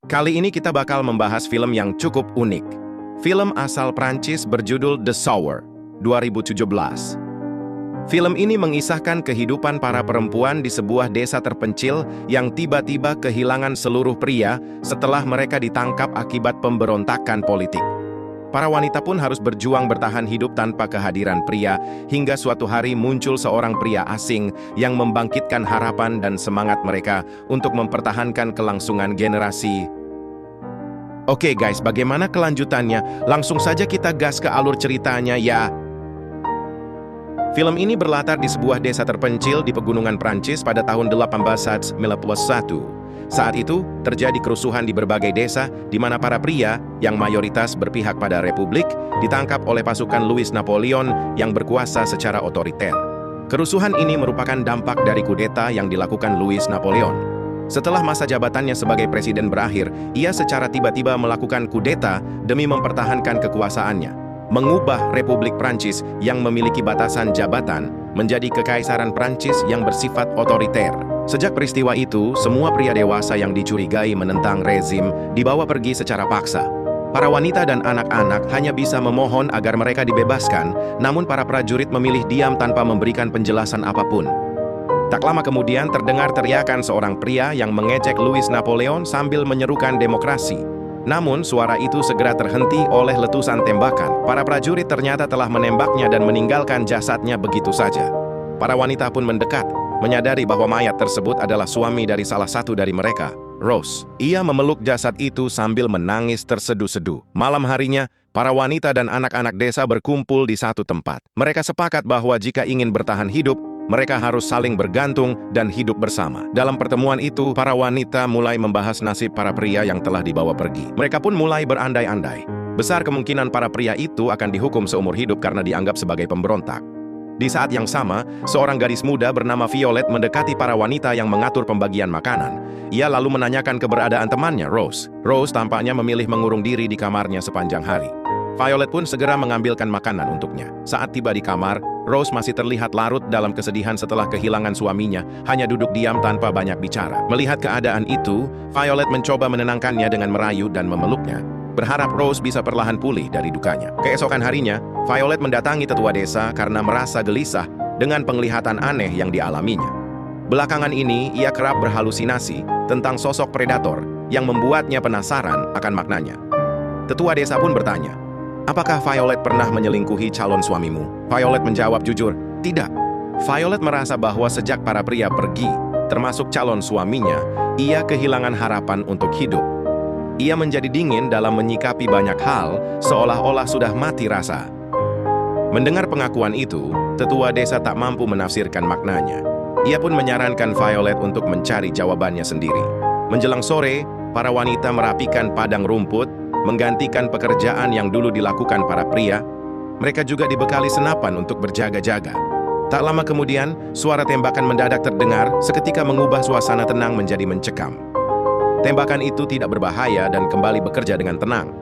Kali ini kita bakal membahas film yang cukup unik. Film asal Prancis berjudul The Shower, 2017. Film ini mengisahkan kehidupan para perempuan di sebuah desa terpencil yang tiba-tiba kehilangan seluruh pria setelah mereka ditangkap akibat pemberontakan politik. Para wanita pun harus berjuang bertahan hidup tanpa kehadiran pria, hingga suatu hari muncul seorang pria asing yang membangkitkan harapan dan semangat mereka untuk mempertahankan kelangsungan generasi. Oke guys, bagaimana kelanjutannya? Langsung saja kita gas ke alur ceritanya ya. Film ini berlatar di sebuah desa terpencil di pegunungan Prancis pada tahun 1891. Saat itu, terjadi kerusuhan di berbagai desa, di mana para pria, yang mayoritas berpihak pada Republik, ditangkap oleh pasukan Louis Napoleon yang berkuasa secara otoriter. Kerusuhan ini merupakan dampak dari kudeta yang dilakukan Louis Napoleon. Setelah masa jabatannya sebagai presiden berakhir, ia secara tiba-tiba melakukan kudeta demi mempertahankan kekuasaannya, mengubah Republik Prancis yang memiliki batasan jabatan menjadi Kekaisaran Prancis yang bersifat otoriter. Sejak peristiwa itu, semua pria dewasa yang dicurigai menentang rezim dibawa pergi secara paksa. Para wanita dan anak-anak hanya bisa memohon agar mereka dibebaskan, namun para prajurit memilih diam tanpa memberikan penjelasan apapun. Tak lama kemudian terdengar teriakan seorang pria yang mengejek Louis Napoleon sambil menyerukan demokrasi. Namun suara itu segera terhenti oleh letusan tembakan. Para prajurit ternyata telah menembaknya dan meninggalkan jasadnya begitu saja. Para wanita pun mendekat, menyadari bahwa mayat tersebut adalah suami dari salah satu dari mereka, Rose. Ia memeluk jasad itu sambil menangis terseduh-seduh. Malam harinya, para wanita dan anak-anak desa berkumpul di satu tempat. Mereka sepakat bahwa jika ingin bertahan hidup, mereka harus saling bergantung dan hidup bersama. Dalam pertemuan itu, para wanita mulai membahas nasib para pria yang telah dibawa pergi. Mereka pun mulai berandai-andai. Besar kemungkinan para pria itu akan dihukum seumur hidup karena dianggap sebagai pemberontak. Di saat yang sama, seorang gadis muda bernama Violet mendekati para wanita yang mengatur pembagian makanan. Ia lalu menanyakan keberadaan temannya, Rose. Rose tampaknya memilih mengurung diri di kamarnya sepanjang hari. Violet pun segera mengambilkan makanan untuknya. Saat tiba di kamar, Rose masih terlihat larut dalam kesedihan setelah kehilangan suaminya, hanya duduk diam tanpa banyak bicara. Melihat keadaan itu, Violet mencoba menenangkannya dengan merayu dan memeluknya, berharap Rose bisa perlahan pulih dari dukanya. Keesokan harinya, Violet mendatangi tetua desa karena merasa gelisah dengan penglihatan aneh yang dialaminya. Belakangan ini, ia kerap berhalusinasi tentang sosok predator yang membuatnya penasaran akan maknanya. Tetua desa pun bertanya, "Apakah Violet pernah menyelingkuhi calon suamimu?" Violet menjawab jujur, "Tidak." Violet merasa bahwa sejak para pria pergi, termasuk calon suaminya, ia kehilangan harapan untuk hidup. Ia menjadi dingin dalam menyikapi banyak hal, seolah-olah sudah mati rasa. Mendengar pengakuan itu, tetua desa tak mampu menafsirkan maknanya. Ia pun menyarankan Violet untuk mencari jawabannya sendiri. Menjelang sore, para wanita merapikan padang rumput, menggantikan pekerjaan yang dulu dilakukan para pria. Mereka juga dibekali senapan untuk berjaga-jaga. Tak lama kemudian, suara tembakan mendadak terdengar, seketika mengubah suasana tenang menjadi mencekam. Tembakan itu tidak berbahaya dan kembali bekerja dengan tenang.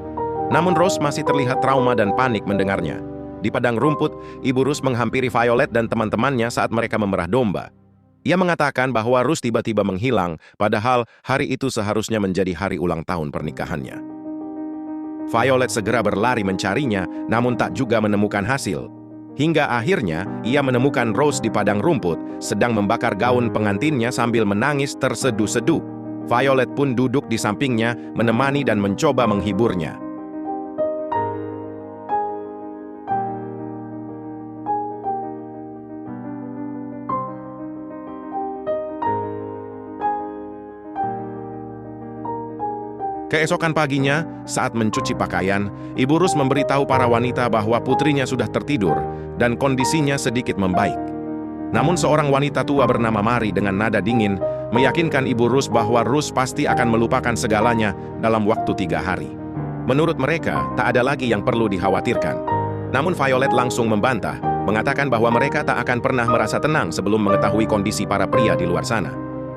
Namun Rose masih terlihat trauma dan panik mendengarnya. Di padang rumput, Ibu Rose menghampiri Violet dan teman-temannya saat mereka memerah domba. Ia mengatakan bahwa Rose tiba-tiba menghilang, padahal hari itu seharusnya menjadi hari ulang tahun pernikahannya. Violet segera berlari mencarinya, namun tak juga menemukan hasil. Hingga akhirnya, ia menemukan Rose di padang rumput, sedang membakar gaun pengantinnya sambil menangis terseduh-seduh. Violet pun duduk di sampingnya, menemani dan mencoba menghiburnya. Keesokan paginya, saat mencuci pakaian, Ibu Rus memberitahu para wanita bahwa putrinya sudah tertidur dan kondisinya sedikit membaik. Namun seorang wanita tua bernama Mary dengan nada dingin meyakinkan Ibu Rus bahwa Rus pasti akan melupakan segalanya dalam waktu 3 hari. Menurut mereka, tak ada lagi yang perlu dikhawatirkan. Namun Violet langsung membantah, mengatakan bahwa mereka tak akan pernah merasa tenang sebelum mengetahui kondisi para pria di luar sana.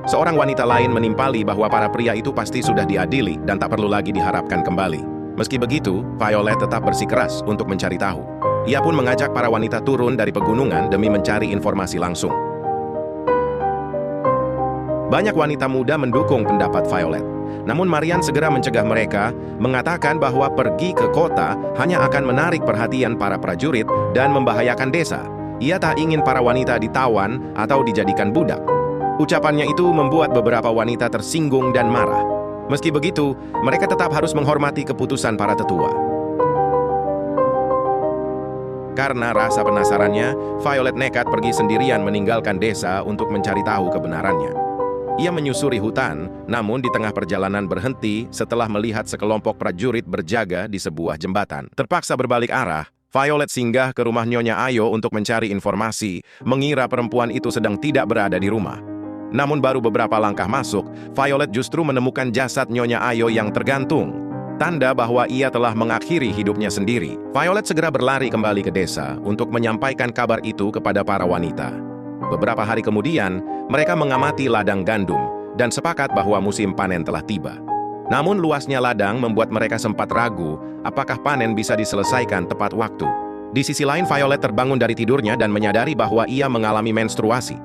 Seorang wanita lain menimpali bahwa para pria itu pasti sudah diadili dan tak perlu lagi diharapkan kembali. Meski begitu, Violet tetap bersikeras untuk mencari tahu. Ia pun mengajak para wanita turun dari pegunungan demi mencari informasi langsung. Banyak wanita muda mendukung pendapat Violet. Namun Marian segera mencegah mereka, mengatakan bahwa pergi ke kota hanya akan menarik perhatian para prajurit dan membahayakan desa. Ia tak ingin para wanita ditawan atau dijadikan budak. Ucapannya itu membuat beberapa wanita tersinggung dan marah. Meski begitu, mereka tetap harus menghormati keputusan para tetua. Karena rasa penasarannya, Violet nekat pergi sendirian meninggalkan desa untuk mencari tahu kebenarannya. Ia menyusuri hutan, namun di tengah perjalanan berhenti setelah melihat sekelompok prajurit berjaga di sebuah jembatan. Terpaksa berbalik arah, Violet singgah ke rumah Nyonya Ayo untuk mencari informasi, mengira perempuan itu sedang tidak berada di rumah. Namun baru beberapa langkah masuk, Violet justru menemukan jasad Nyonya Ayo yang tergantung. Tanda bahwa ia telah mengakhiri hidupnya sendiri. Violet segera berlari kembali ke desa untuk menyampaikan kabar itu kepada para wanita. Beberapa hari kemudian, mereka mengamati ladang gandum dan sepakat bahwa musim panen telah tiba. Namun luasnya ladang membuat mereka sempat ragu apakah panen bisa diselesaikan tepat waktu. Di sisi lain, Violet terbangun dari tidurnya dan menyadari bahwa ia mengalami menstruasi.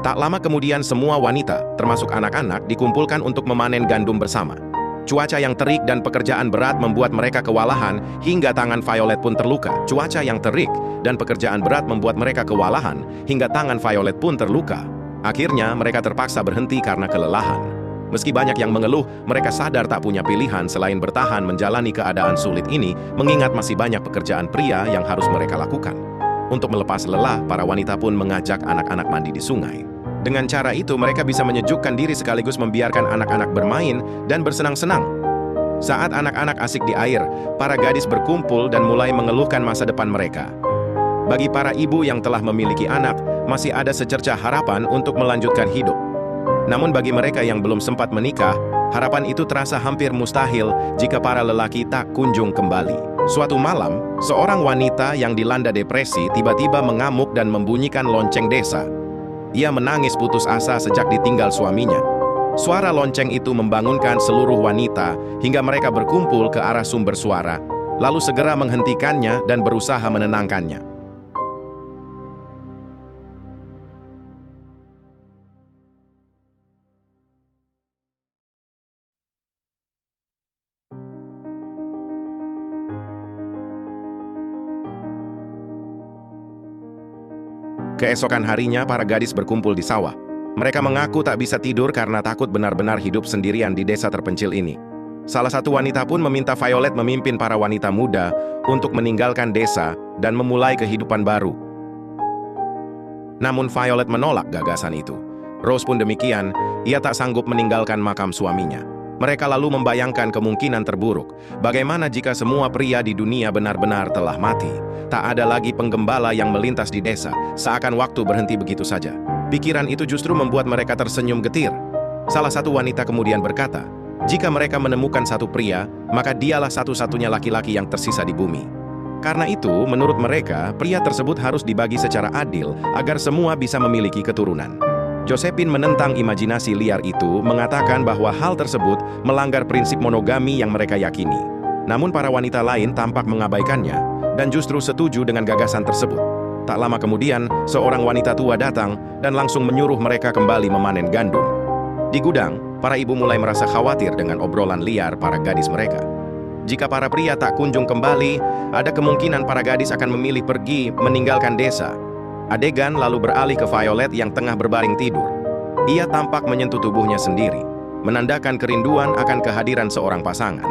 Tak lama kemudian semua wanita, termasuk anak-anak, dikumpulkan untuk memanen gandum bersama. Cuaca yang terik dan pekerjaan berat membuat mereka kewalahan hingga tangan Violet pun terluka. Cuaca yang terik dan pekerjaan berat membuat mereka kewalahan hingga tangan Violet pun terluka. Akhirnya mereka terpaksa berhenti karena kelelahan. Meski banyak yang mengeluh, mereka sadar tak punya pilihan selain bertahan menjalani keadaan sulit ini, mengingat masih banyak pekerjaan pria yang harus mereka lakukan. Untuk melepas lelah, para wanita pun mengajak anak-anak mandi di sungai. Dengan cara itu, mereka bisa menyejukkan diri sekaligus membiarkan anak-anak bermain dan bersenang-senang. Saat anak-anak asik di air, para gadis berkumpul dan mulai mengeluhkan masa depan mereka. Bagi para ibu yang telah memiliki anak, masih ada secercah harapan untuk melanjutkan hidup. Namun bagi mereka yang belum sempat menikah, harapan itu terasa hampir mustahil jika para lelaki tak kunjung kembali. Suatu malam, seorang wanita yang dilanda depresi tiba-tiba mengamuk dan membunyikan lonceng desa. Ia menangis putus asa sejak ditinggal suaminya. Suara lonceng itu membangunkan seluruh wanita hingga mereka berkumpul ke arah sumber suara, lalu segera menghentikannya dan berusaha menenangkannya. Keesokan harinya, para gadis berkumpul di sawah. Mereka mengaku tak bisa tidur karena takut benar-benar hidup sendirian di desa terpencil ini. Salah satu wanita pun meminta Violet memimpin para wanita muda untuk meninggalkan desa dan memulai kehidupan baru. Namun Violet menolak gagasan itu. Rose pun demikian, ia tak sanggup meninggalkan makam suaminya. Mereka lalu membayangkan kemungkinan terburuk. Bagaimana jika semua pria di dunia benar-benar telah mati? Tak ada lagi penggembala yang melintas di desa, seakan waktu berhenti begitu saja. Pikiran itu justru membuat mereka tersenyum getir. Salah satu wanita kemudian berkata, jika mereka menemukan satu pria, maka dialah satu-satunya laki-laki yang tersisa di bumi. Karena itu, menurut mereka, pria tersebut harus dibagi secara adil agar semua bisa memiliki keturunan. Josephine menentang imajinasi liar itu, mengatakan bahwa hal tersebut melanggar prinsip monogami yang mereka yakini. Namun para wanita lain tampak mengabaikannya dan justru setuju dengan gagasan tersebut. Tak lama kemudian, seorang wanita tua datang dan langsung menyuruh mereka kembali memanen gandum. Di gudang, para ibu mulai merasa khawatir dengan obrolan liar para gadis mereka. Jika para pria tak kunjung kembali, ada kemungkinan para gadis akan memilih pergi meninggalkan desa. Adegan lalu beralih ke Violet yang tengah berbaring tidur. Ia tampak menyentuh tubuhnya sendiri, menandakan kerinduan akan kehadiran seorang pasangan.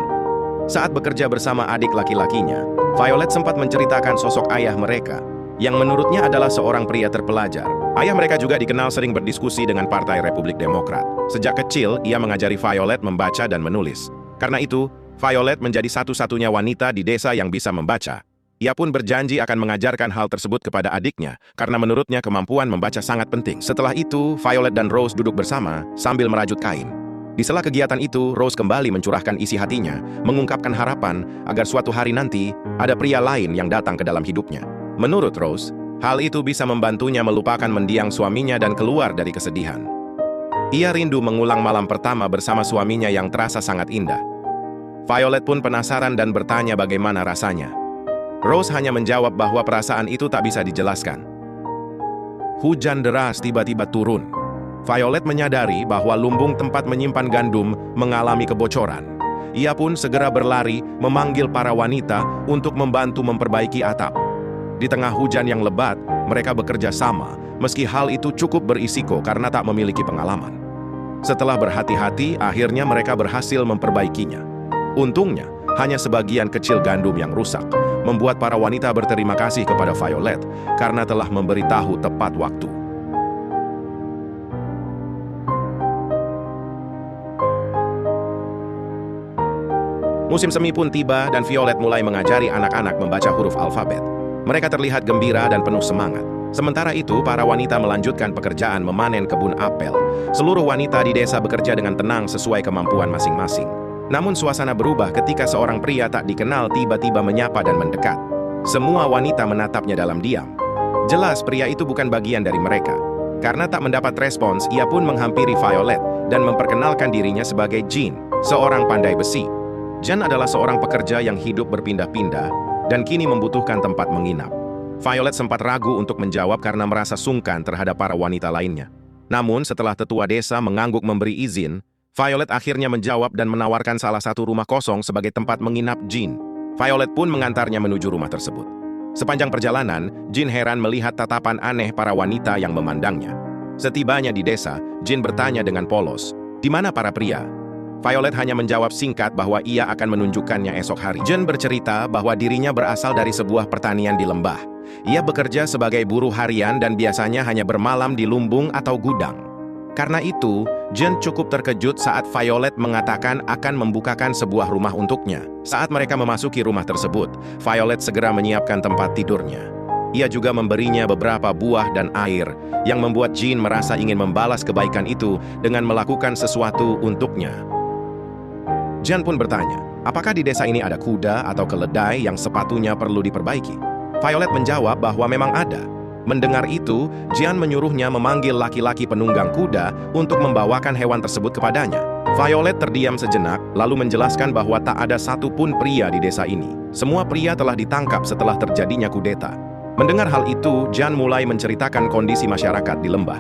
Saat bekerja bersama adik laki-lakinya, Violet sempat menceritakan sosok ayah mereka, yang menurutnya adalah seorang pria terpelajar. Ayah mereka juga dikenal sering berdiskusi dengan Partai Republik Demokrat. Sejak kecil, ia mengajari Violet membaca dan menulis. Karena itu, Violet menjadi satu-satunya wanita di desa yang bisa membaca. Ia pun berjanji akan mengajarkan hal tersebut kepada adiknya, karena menurutnya kemampuan membaca sangat penting. Setelah itu, Violet dan Rose duduk bersama sambil merajut kain. Di sela kegiatan itu, Rose kembali mencurahkan isi hatinya, mengungkapkan harapan agar suatu hari nanti ada pria lain yang datang ke dalam hidupnya. Menurut Rose, hal itu bisa membantunya melupakan mendiang suaminya dan keluar dari kesedihan. Ia rindu mengulang malam pertama bersama suaminya yang terasa sangat indah. Violet pun penasaran dan bertanya bagaimana rasanya. Rose hanya menjawab bahwa perasaan itu tak bisa dijelaskan. Hujan deras tiba-tiba turun. Violet menyadari bahwa lumbung tempat menyimpan gandum mengalami kebocoran. Ia pun segera berlari memanggil para wanita untuk membantu memperbaiki atap. Di tengah hujan yang lebat, mereka bekerja sama, meski hal itu cukup berisiko karena tak memiliki pengalaman. Setelah berhati-hati, akhirnya mereka berhasil memperbaikinya. Untungnya, hanya sebagian kecil gandum yang rusak, membuat para wanita berterima kasih kepada Violet karena telah memberitahu tepat waktu. Musim semi pun tiba dan Violet mulai mengajari anak-anak membaca huruf alfabet. Mereka terlihat gembira dan penuh semangat. Sementara itu, para wanita melanjutkan pekerjaan memanen kebun apel. Seluruh wanita di desa bekerja dengan tenang sesuai kemampuan masing-masing. Namun suasana berubah ketika seorang pria tak dikenal tiba-tiba menyapa dan mendekat. Semua wanita menatapnya dalam diam. Jelas pria itu bukan bagian dari mereka. Karena tak mendapat respons, ia pun menghampiri Violet dan memperkenalkan dirinya sebagai Jean, seorang pandai besi. Jean adalah seorang pekerja yang hidup berpindah-pindah dan kini membutuhkan tempat menginap. Violet sempat ragu untuk menjawab karena merasa sungkan terhadap para wanita lainnya. Namun setelah tetua desa mengangguk memberi izin, Violet akhirnya menjawab dan menawarkan salah satu rumah kosong sebagai tempat menginap Jean. Violet pun mengantarnya menuju rumah tersebut. Sepanjang perjalanan, Jean heran melihat tatapan aneh para wanita yang memandangnya. Setibanya di desa, Jean bertanya dengan polos, "Di mana para pria?" Violet hanya menjawab singkat bahwa ia akan menunjukkannya esok hari. Jean bercerita bahwa dirinya berasal dari sebuah pertanian di lembah. Ia bekerja sebagai buruh harian dan biasanya hanya bermalam di lumbung atau gudang. Karena itu, Jean cukup terkejut saat Violet mengatakan akan membukakan sebuah rumah untuknya. Saat mereka memasuki rumah tersebut, Violet segera menyiapkan tempat tidurnya. Ia juga memberinya beberapa buah dan air, yang membuat Jean merasa ingin membalas kebaikan itu dengan melakukan sesuatu untuknya. Jean pun bertanya, apakah di desa ini ada kuda atau keledai yang sepatunya perlu diperbaiki? Violet menjawab bahwa memang ada. Mendengar itu, Jean menyuruhnya memanggil laki-laki penunggang kuda untuk membawakan hewan tersebut kepadanya. Violet terdiam sejenak, lalu menjelaskan bahwa tak ada satupun pria di desa ini. Semua pria telah ditangkap setelah terjadinya kudeta. Mendengar hal itu, Jean mulai menceritakan kondisi masyarakat di lembah.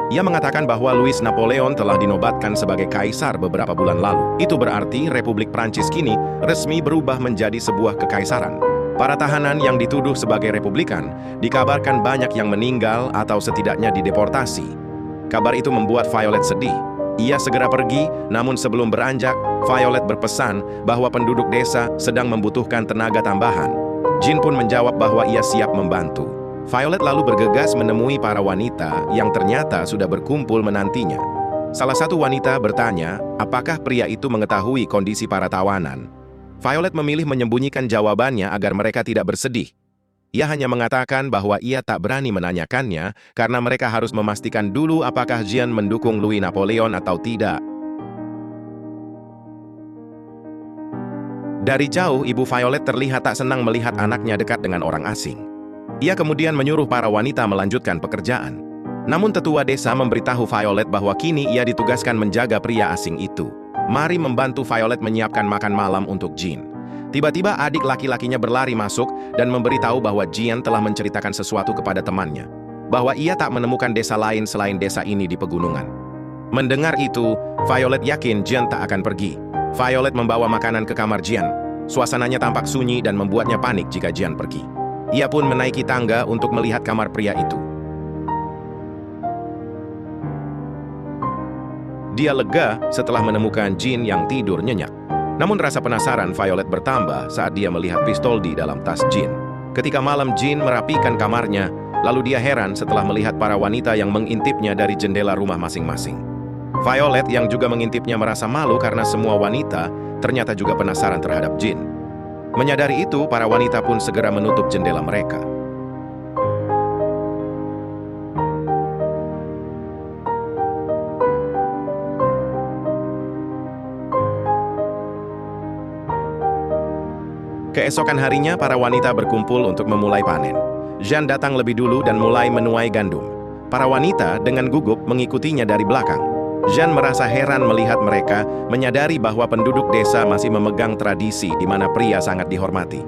Ia mengatakan bahwa Louis Napoleon telah dinobatkan sebagai kaisar beberapa bulan lalu. Itu berarti Republik Prancis kini resmi berubah menjadi sebuah kekaisaran. Para tahanan yang dituduh sebagai republikan dikabarkan banyak yang meninggal atau setidaknya dideportasi. Kabar itu membuat Violet sedih. Ia segera pergi, namun sebelum beranjak, Violet berpesan bahwa penduduk desa sedang membutuhkan tenaga tambahan. Jean pun menjawab bahwa ia siap membantu. Violet lalu bergegas menemui para wanita yang ternyata sudah berkumpul menantinya. Salah satu wanita bertanya, apakah pria itu mengetahui kondisi para tawanan? Violet memilih menyembunyikan jawabannya agar mereka tidak bersedih. Ia hanya mengatakan bahwa ia tak berani menanyakannya karena mereka harus memastikan dulu apakah Jean mendukung Louis Napoleon atau tidak. Dari jauh, ibu Violet terlihat tak senang melihat anaknya dekat dengan orang asing. Ia kemudian menyuruh para wanita melanjutkan pekerjaan. Namun tetua desa memberitahu Violet bahwa kini ia ditugaskan menjaga pria asing itu. Mari membantu Violet menyiapkan makan malam untuk Jean. Tiba-tiba adik laki-lakinya berlari masuk dan memberitahu bahwa Jean telah menceritakan sesuatu kepada temannya, bahwa ia tak menemukan desa lain selain desa ini di pegunungan. Mendengar itu, Violet yakin Jean tak akan pergi. Violet membawa makanan ke kamar Jean. Suasananya tampak sunyi dan membuatnya panik jika Jean pergi. Ia pun menaiki tangga untuk melihat kamar pria itu. Dia lega setelah menemukan Jean yang tidur nyenyak. Namun rasa penasaran Violet bertambah saat dia melihat pistol di dalam tas Jean. Ketika malam Jean merapikan kamarnya, lalu dia heran setelah melihat para wanita yang mengintipnya dari jendela rumah masing-masing. Violet yang juga mengintipnya merasa malu karena semua wanita ternyata juga penasaran terhadap Jean. Menyadari itu, para wanita pun segera menutup jendela mereka. Keesokan harinya, para wanita berkumpul untuk memulai panen. Jean datang lebih dulu dan mulai menuai gandum. Para wanita dengan gugup mengikutinya dari belakang. Jean merasa heran melihat mereka, menyadari bahwa penduduk desa masih memegang tradisi di mana pria sangat dihormati.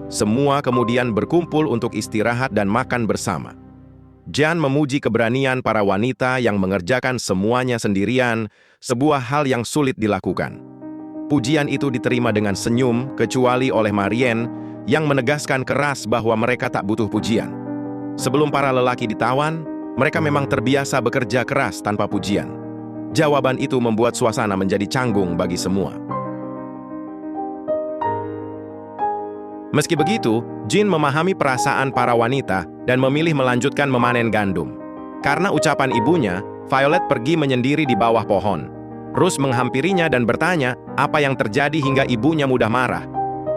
Semua kemudian berkumpul untuk istirahat dan makan bersama. Jian memuji keberanian para wanita yang mengerjakan semuanya sendirian, sebuah hal yang sulit dilakukan. Pujian itu diterima dengan senyum, kecuali oleh Marianne, yang menegaskan keras bahwa mereka tak butuh pujian. Sebelum para lelaki ditawan, mereka memang terbiasa bekerja keras tanpa pujian. Jawaban itu membuat suasana menjadi canggung bagi semua. Meski begitu, Jin memahami perasaan para wanita dan memilih melanjutkan memanen gandum. Karena ucapan ibunya, Violet pergi menyendiri di bawah pohon. Rose menghampirinya dan bertanya apa yang terjadi hingga ibunya mudah marah.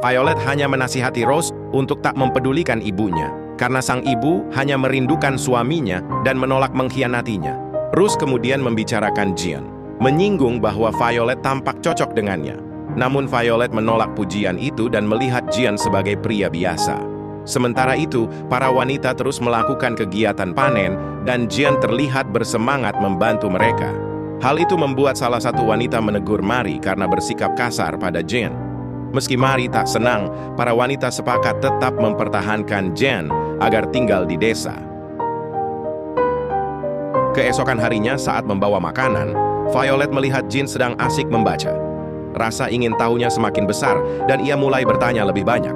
Violet hanya menasihati Rose untuk tak mempedulikan ibunya, karena sang ibu hanya merindukan suaminya dan menolak mengkhianatinya. Rose kemudian membicarakan Jin, menyinggung bahwa Violet tampak cocok dengannya. Namun Violet menolak pujian itu dan melihat Jin sebagai pria biasa. Sementara itu, para wanita terus melakukan kegiatan panen dan Jin terlihat bersemangat membantu mereka. Hal itu membuat salah satu wanita menegur Mari karena bersikap kasar pada Jin. Meski Mari tak senang, para wanita sepakat tetap mempertahankan Jin agar tinggal di desa. Keesokan harinya saat membawa makanan, Violet melihat Jin sedang asik membaca. Rasa ingin tahunya semakin besar dan ia mulai bertanya lebih banyak.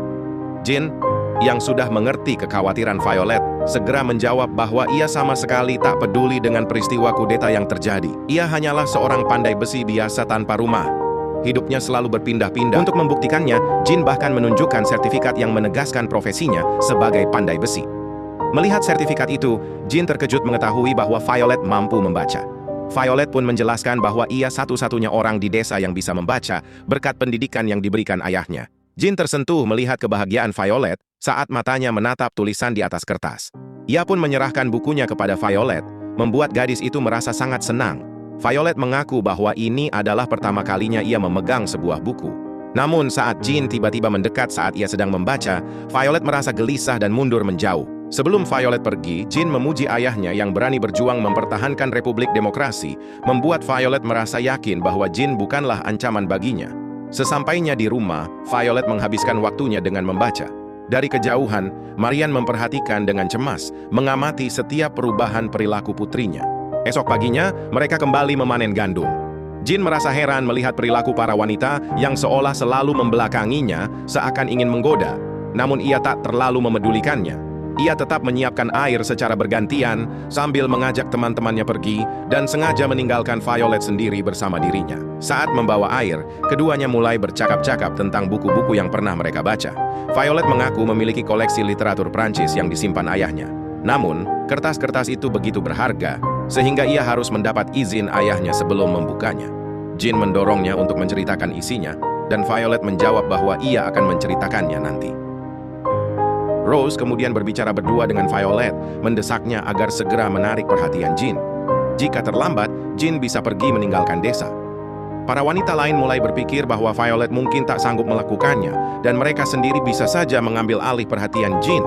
Jin, yang sudah mengerti kekhawatiran Violet, segera menjawab bahwa ia sama sekali tak peduli dengan peristiwa kudeta yang terjadi. Ia hanyalah seorang pandai besi biasa tanpa rumah. Hidupnya selalu berpindah-pindah. Untuk membuktikannya, Jin bahkan menunjukkan sertifikat yang menegaskan profesinya sebagai pandai besi. Melihat sertifikat itu, Jin terkejut mengetahui bahwa Violet mampu membaca. Violet pun menjelaskan bahwa ia satu-satunya orang di desa yang bisa membaca berkat pendidikan yang diberikan ayahnya. Jin tersentuh melihat kebahagiaan Violet saat matanya menatap tulisan di atas kertas. Ia pun menyerahkan bukunya kepada Violet, membuat gadis itu merasa sangat senang. Violet mengaku bahwa ini adalah pertama kalinya ia memegang sebuah buku. Namun saat Jin tiba-tiba mendekat saat ia sedang membaca, Violet merasa gelisah dan mundur menjauh. Sebelum Violet pergi, Jin memuji ayahnya yang berani berjuang mempertahankan Republik Demokrasi, membuat Violet merasa yakin bahwa Jin bukanlah ancaman baginya. Sesampainya di rumah, Violet menghabiskan waktunya dengan membaca. Dari kejauhan, Marianne memperhatikan dengan cemas, mengamati setiap perubahan perilaku putrinya. Esok paginya, mereka kembali memanen gandum. Jin merasa heran melihat perilaku para wanita yang seolah selalu membelakanginya, seakan ingin menggoda. Namun ia tak terlalu memedulikannya. Ia tetap menyiapkan air secara bergantian sambil mengajak teman-temannya pergi dan sengaja meninggalkan Violet sendiri bersama dirinya. Saat membawa air, keduanya mulai bercakap-cakap tentang buku-buku yang pernah mereka baca. Violet mengaku memiliki koleksi literatur Prancis yang disimpan ayahnya. Namun, kertas-kertas itu begitu berharga, sehingga ia harus mendapat izin ayahnya sebelum membukanya. Jin mendorongnya untuk menceritakan isinya, dan Violet menjawab bahwa ia akan menceritakannya nanti. Rose kemudian berbicara berdua dengan Violet, mendesaknya agar segera menarik perhatian Jin. Jika terlambat, Jin bisa pergi meninggalkan desa. Para wanita lain mulai berpikir bahwa Violet mungkin tak sanggup melakukannya, dan mereka sendiri bisa saja mengambil alih perhatian Jin.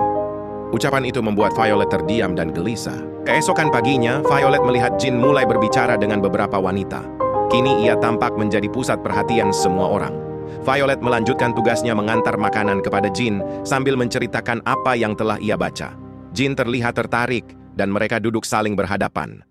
Ucapan itu membuat Violet terdiam dan gelisah. Keesokan paginya, Violet melihat Jin mulai berbicara dengan beberapa wanita. Kini ia tampak menjadi pusat perhatian semua orang. Violet melanjutkan tugasnya mengantar makanan kepada Jin sambil menceritakan apa yang telah ia baca. Jin terlihat tertarik dan mereka duduk saling berhadapan.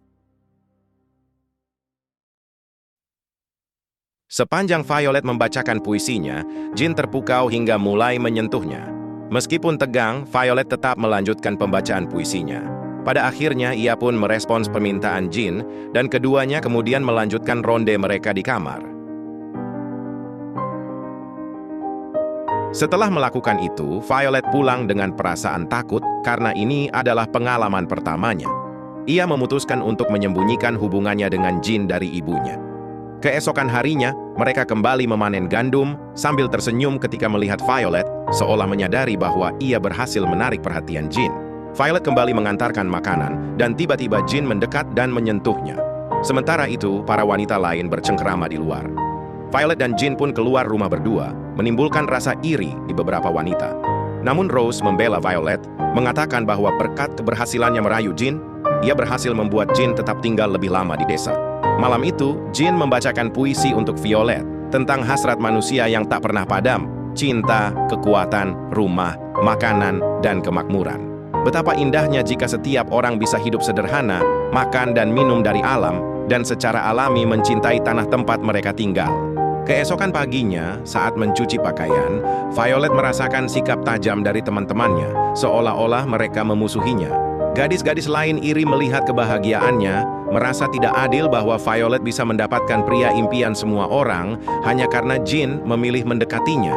Sepanjang Violet membacakan puisinya, Jin terpukau hingga mulai menyentuhnya. Meskipun tegang, Violet tetap melanjutkan pembacaan puisinya. Pada akhirnya ia pun merespons permintaan Jin dan keduanya kemudian melanjutkan ronde mereka di kamar. Setelah melakukan itu, Violet pulang dengan perasaan takut karena ini adalah pengalaman pertamanya. Ia memutuskan untuk menyembunyikan hubungannya dengan Jin dari ibunya. Keesokan harinya, mereka kembali memanen gandum sambil tersenyum ketika melihat Violet, seolah menyadari bahwa ia berhasil menarik perhatian Jin. Violet kembali mengantarkan makanan dan tiba-tiba Jin mendekat dan menyentuhnya. Sementara itu, para wanita lain bercengkerama di luar. Violet dan Jin pun keluar rumah berdua, menimbulkan rasa iri di beberapa wanita. Namun Rose membela Violet, mengatakan bahwa berkat keberhasilannya merayu Jin, ia berhasil membuat Jin tetap tinggal lebih lama di desa. Malam itu, Jin membacakan puisi untuk Violet tentang hasrat manusia yang tak pernah padam, cinta, kekuatan, rumah, makanan, dan kemakmuran. Betapa indahnya jika setiap orang bisa hidup sederhana, makan dan minum dari alam, dan secara alami mencintai tanah tempat mereka tinggal. Keesokan paginya, saat mencuci pakaian, Violet merasakan sikap tajam dari teman-temannya, seolah-olah mereka memusuhinya. Gadis-gadis lain iri melihat kebahagiaannya, merasa tidak adil bahwa Violet bisa mendapatkan pria impian semua orang hanya karena Jin memilih mendekatinya.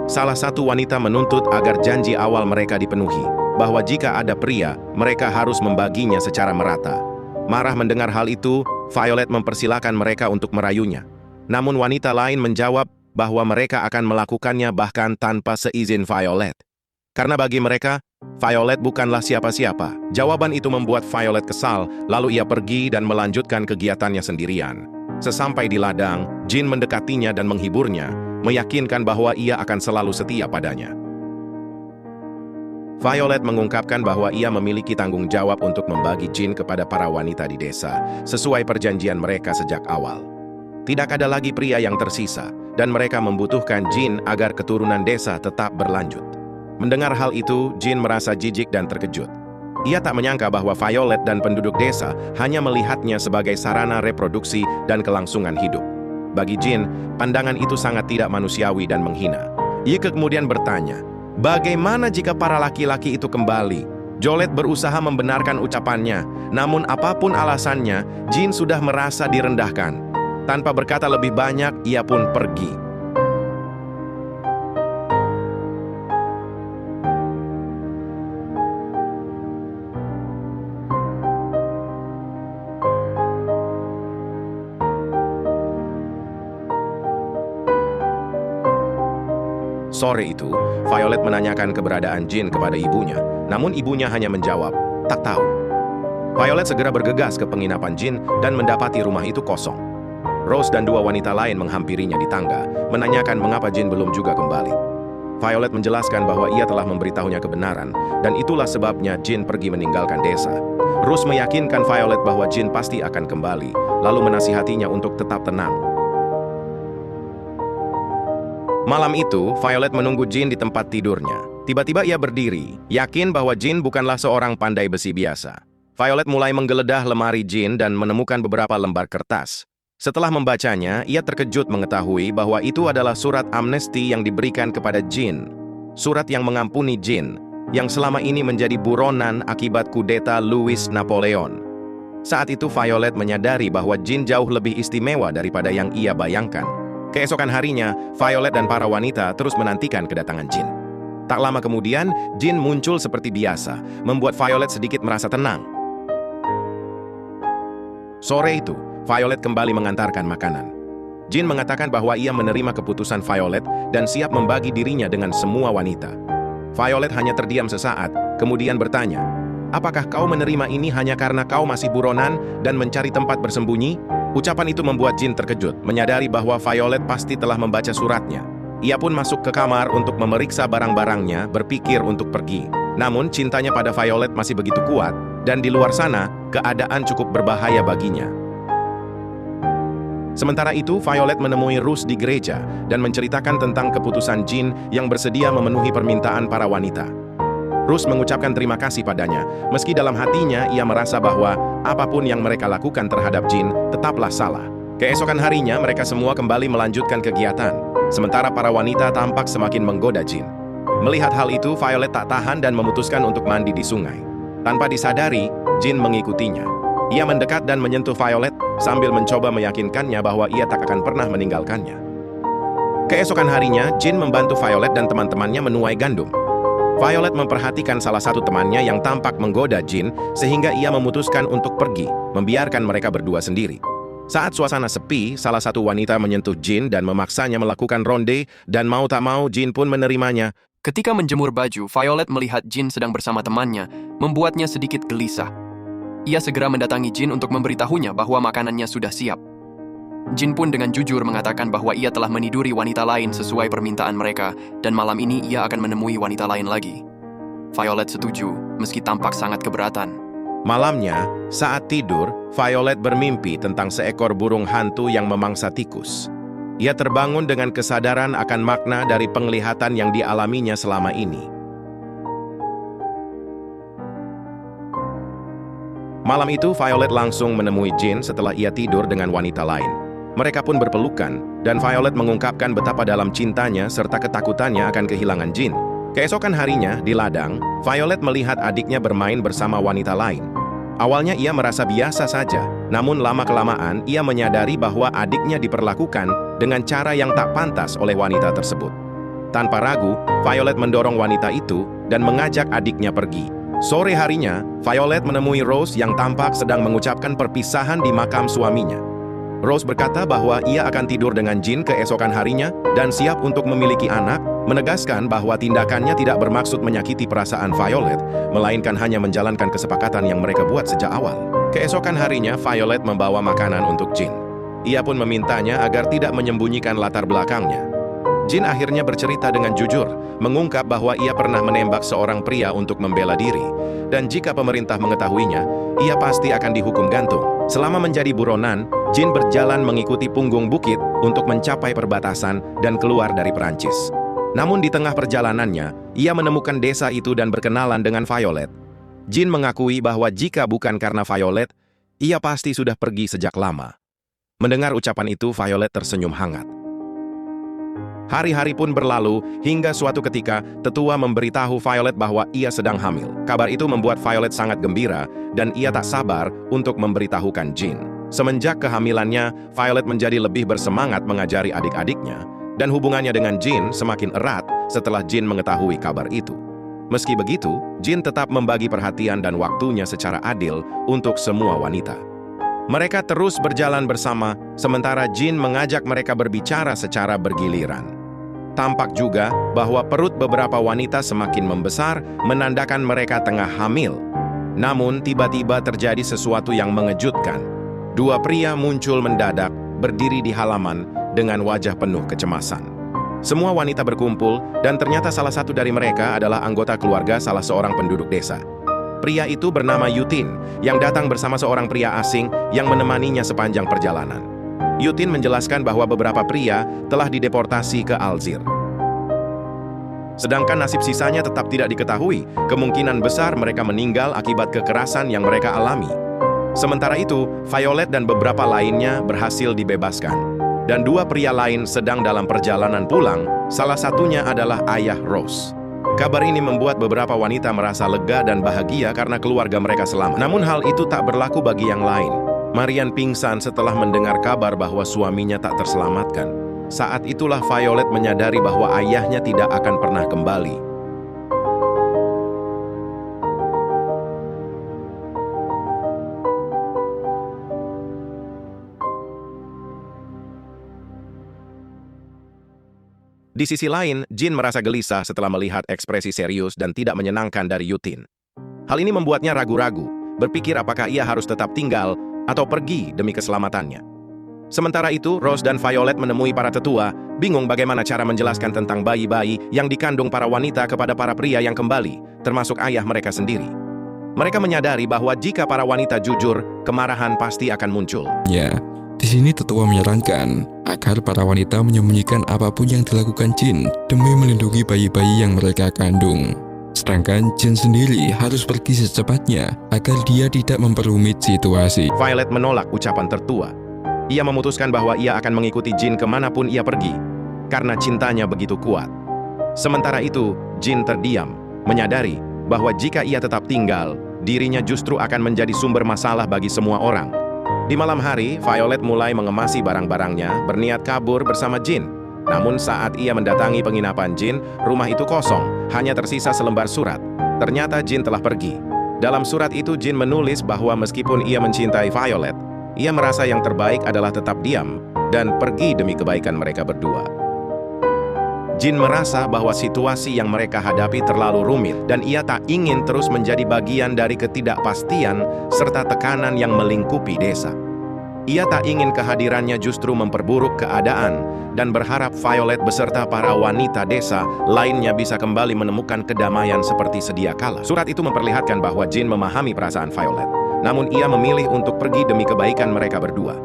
Salah satu wanita menuntut agar janji awal mereka dipenuhi, bahwa jika ada pria, mereka harus membaginya secara merata. Marah mendengar hal itu, Violet mempersilahkan mereka untuk merayunya. Namun wanita lain menjawab bahwa mereka akan melakukannya bahkan tanpa seizin Violet. Karena bagi mereka, Violet bukanlah siapa-siapa. Jawaban itu membuat Violet kesal, lalu ia pergi dan melanjutkan kegiatannya sendirian. Sesampai di ladang, Jin mendekatinya dan menghiburnya, meyakinkan bahwa ia akan selalu setia padanya. Violet mengungkapkan bahwa ia memiliki tanggung jawab untuk membagi Jin kepada para wanita di desa, sesuai perjanjian mereka sejak awal. Tidak ada lagi pria yang tersisa, dan mereka membutuhkan Jin agar keturunan desa tetap berlanjut. Mendengar hal itu, Jin merasa jijik dan terkejut. Ia tak menyangka bahwa Violet dan penduduk desa hanya melihatnya sebagai sarana reproduksi dan kelangsungan hidup. Bagi Jin, pandangan itu sangat tidak manusiawi dan menghina. Ia kemudian bertanya, bagaimana jika para laki-laki itu kembali? Jolet berusaha membenarkan ucapannya, namun apapun alasannya, Jin sudah merasa direndahkan. Tanpa berkata lebih banyak, ia pun pergi. Sore itu, Violet menanyakan keberadaan Jin kepada ibunya, namun ibunya hanya menjawab, tak tahu. Violet segera bergegas ke penginapan Jin dan mendapati rumah itu kosong. Rose dan dua wanita lain menghampirinya di tangga, menanyakan mengapa Jin belum juga kembali. Violet menjelaskan bahwa ia telah memberitahunya kebenaran, dan itulah sebabnya Jin pergi meninggalkan desa. Rose meyakinkan Violet bahwa Jin pasti akan kembali, lalu menasihatinya untuk tetap tenang. Malam itu, Violet menunggu Jin di tempat tidurnya. Tiba-tiba ia berdiri, yakin bahwa Jin bukanlah seorang pandai besi biasa. Violet mulai menggeledah lemari Jin dan menemukan beberapa lembar kertas. Setelah membacanya, ia terkejut mengetahui bahwa itu adalah surat amnesti yang diberikan kepada Jin. Surat yang mengampuni Jin, yang selama ini menjadi buronan akibat kudeta Louis Napoleon. Saat itu Violet menyadari bahwa Jin jauh lebih istimewa daripada yang ia bayangkan. Keesokan harinya, Violet dan para wanita terus menantikan kedatangan Jin. Tak lama kemudian, Jin muncul seperti biasa, membuat Violet sedikit merasa tenang. Sore itu, Violet kembali mengantarkan makanan. Jin mengatakan bahwa ia menerima keputusan Violet dan siap membagi dirinya dengan semua wanita. Violet hanya terdiam sesaat, kemudian bertanya, apakah kau menerima ini hanya karena kau masih buronan dan mencari tempat bersembunyi? Ucapan itu membuat Jin terkejut, menyadari bahwa Violet pasti telah membaca suratnya. Ia pun masuk ke kamar untuk memeriksa barang-barangnya, berpikir untuk pergi. Namun, cintanya pada Violet masih begitu kuat, dan di luar sana, keadaan cukup berbahaya baginya. Sementara itu, Violet menemui Rose di gereja dan menceritakan tentang keputusan Jin yang bersedia memenuhi permintaan para wanita. Rose mengucapkan terima kasih padanya, meski dalam hatinya ia merasa bahwa apapun yang mereka lakukan terhadap Jin tetaplah salah. Keesokan harinya mereka semua kembali melanjutkan kegiatan, sementara para wanita tampak semakin menggoda Jin. Melihat hal itu, Violet tak tahan dan memutuskan untuk mandi di sungai. Tanpa disadari, Jin mengikutinya. Ia mendekat dan menyentuh Violet sambil mencoba meyakinkannya bahwa ia tak akan pernah meninggalkannya. Keesokan harinya, Jin membantu Violet dan teman-temannya menuai gandum. Violet memperhatikan salah satu temannya yang tampak menggoda Jin, sehingga ia memutuskan untuk pergi, membiarkan mereka berdua sendiri. Saat suasana sepi, salah satu wanita menyentuh Jin dan memaksanya melakukan ronde, dan mau tak mau Jin pun menerimanya. Ketika menjemur baju, Violet melihat Jin sedang bersama temannya, membuatnya sedikit gelisah. Ia segera mendatangi Jin untuk memberitahunya bahwa makanannya sudah siap. Jin pun dengan jujur mengatakan bahwa ia telah meniduri wanita lain sesuai permintaan mereka, dan malam ini ia akan menemui wanita lain lagi. Violet setuju, meski tampak sangat keberatan. Malamnya, saat tidur, Violet bermimpi tentang seekor burung hantu yang memangsa tikus. Ia terbangun dengan kesadaran akan makna dari penglihatan yang dialaminya selama ini. Malam itu, Violet langsung menemui Jin setelah ia tidur dengan wanita lain. Mereka pun berpelukan, dan Violet mengungkapkan betapa dalam cintanya serta ketakutannya akan kehilangan Jin. Keesokan harinya, di ladang, Violet melihat adiknya bermain bersama wanita lain. Awalnya ia merasa biasa saja, namun lama-kelamaan ia menyadari bahwa adiknya diperlakukan dengan cara yang tak pantas oleh wanita tersebut. Tanpa ragu, Violet mendorong wanita itu dan mengajak adiknya pergi. Sore harinya, Violet menemui Rose yang tampak sedang mengucapkan perpisahan di makam suaminya. Rose berkata bahwa ia akan tidur dengan Jin keesokan harinya dan siap untuk memiliki anak, menegaskan bahwa tindakannya tidak bermaksud menyakiti perasaan Violet, melainkan hanya menjalankan kesepakatan yang mereka buat sejak awal. Keesokan harinya, Violet membawa makanan untuk Jin. Ia pun memintanya agar tidak menyembunyikan latar belakangnya. Jin akhirnya bercerita dengan jujur, mengungkap bahwa ia pernah menembak seorang pria untuk membela diri, dan jika pemerintah mengetahuinya, ia pasti akan dihukum gantung. Selama menjadi buronan, Jin berjalan mengikuti punggung bukit untuk mencapai perbatasan dan keluar dari Perancis. Namun di tengah perjalanannya, ia menemukan desa itu dan berkenalan dengan Violet. Jin mengakui bahwa jika bukan karena Violet, ia pasti sudah pergi sejak lama. Mendengar ucapan itu, Violet tersenyum hangat. Hari-hari pun berlalu, hingga suatu ketika, tetua memberitahu Violet bahwa ia sedang hamil. Kabar itu membuat Violet sangat gembira, dan ia tak sabar untuk memberitahukan Jin. Semenjak kehamilannya, Violet menjadi lebih bersemangat mengajari adik-adiknya, dan hubungannya dengan Jin semakin erat setelah Jin mengetahui kabar itu. Meski begitu, Jin tetap membagi perhatian dan waktunya secara adil untuk semua wanita. Mereka terus berjalan bersama, sementara Jin mengajak mereka berbicara secara bergiliran. Tampak juga bahwa perut beberapa wanita semakin membesar, menandakan mereka tengah hamil. Namun, tiba-tiba terjadi sesuatu yang mengejutkan. Dua pria muncul mendadak, berdiri di halaman dengan wajah penuh kecemasan. Semua wanita berkumpul, dan ternyata salah satu dari mereka adalah anggota keluarga salah seorang penduduk desa. Pria itu bernama Yutin, yang datang bersama seorang pria asing yang menemaninya sepanjang perjalanan. Yutin menjelaskan bahwa beberapa pria telah dideportasi ke Alzir. Sedangkan nasib sisanya tetap tidak diketahui, kemungkinan besar mereka meninggal akibat kekerasan yang mereka alami. Sementara itu, Violet dan beberapa lainnya berhasil dibebaskan. Dan dua pria lain sedang dalam perjalanan pulang, salah satunya adalah ayah Rose. Kabar ini membuat beberapa wanita merasa lega dan bahagia karena keluarga mereka selamat. Namun hal itu tak berlaku bagi yang lain. Marian pingsan setelah mendengar kabar bahwa suaminya tak terselamatkan. Saat itulah Violet menyadari bahwa ayahnya tidak akan pernah kembali. Di sisi lain, Jin merasa gelisah setelah melihat ekspresi serius dan tidak menyenangkan dari Yutin. Hal ini membuatnya ragu-ragu, berpikir apakah ia harus tetap tinggal atau pergi demi keselamatannya. Sementara itu, Rose dan Violet menemui para tetua, bingung bagaimana cara menjelaskan tentang bayi-bayi yang dikandung para wanita kepada para pria yang kembali, termasuk ayah mereka sendiri. Mereka menyadari bahwa jika para wanita jujur, kemarahan pasti akan muncul. Ya, di sini tetua menyarankan agar para wanita menyembunyikan apapun yang dilakukan Jin demi melindungi bayi-bayi yang mereka kandung. Sedangkan Jin sendiri harus pergi secepatnya agar dia tidak memperumit situasi. Violet menolak ucapan tertua. Ia memutuskan bahwa ia akan mengikuti Jin kemanapun ia pergi, karena cintanya begitu kuat. Sementara itu, Jin terdiam, menyadari bahwa jika ia tetap tinggal, dirinya justru akan menjadi sumber masalah bagi semua orang. Di malam hari, Violet mulai mengemasi barang-barangnya, berniat kabur bersama Jin. Namun saat ia mendatangi penginapan Jin, rumah itu kosong, hanya tersisa selembar surat. Ternyata Jin telah pergi. Dalam surat itu Jin menulis bahwa meskipun ia mencintai Violet, ia merasa yang terbaik adalah tetap diam dan pergi demi kebaikan mereka berdua. Jin merasa bahwa situasi yang mereka hadapi terlalu rumit dan ia tak ingin terus menjadi bagian dari ketidakpastian serta tekanan yang melingkupi desa. Ia tak ingin kehadirannya justru memperburuk keadaan dan berharap Violet beserta para wanita desa lainnya bisa kembali menemukan kedamaian seperti sedia kala. Surat itu memperlihatkan bahwa Jin memahami perasaan Violet, namun ia memilih untuk pergi demi kebaikan mereka berdua.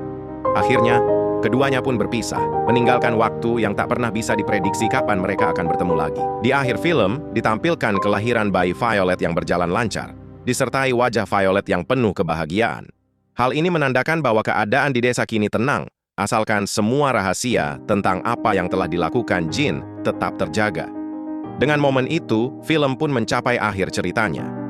Akhirnya, keduanya pun berpisah, meninggalkan waktu yang tak pernah bisa diprediksi kapan mereka akan bertemu lagi. Di akhir film, ditampilkan kelahiran bayi Violet yang berjalan lancar. disertai wajah Violet yang penuh kebahagiaan. Hal ini menandakan bahwa keadaan di desa kini tenang, asalkan semua rahasia tentang apa yang telah dilakukan Jin tetap terjaga. Dengan momen itu, film pun mencapai akhir ceritanya.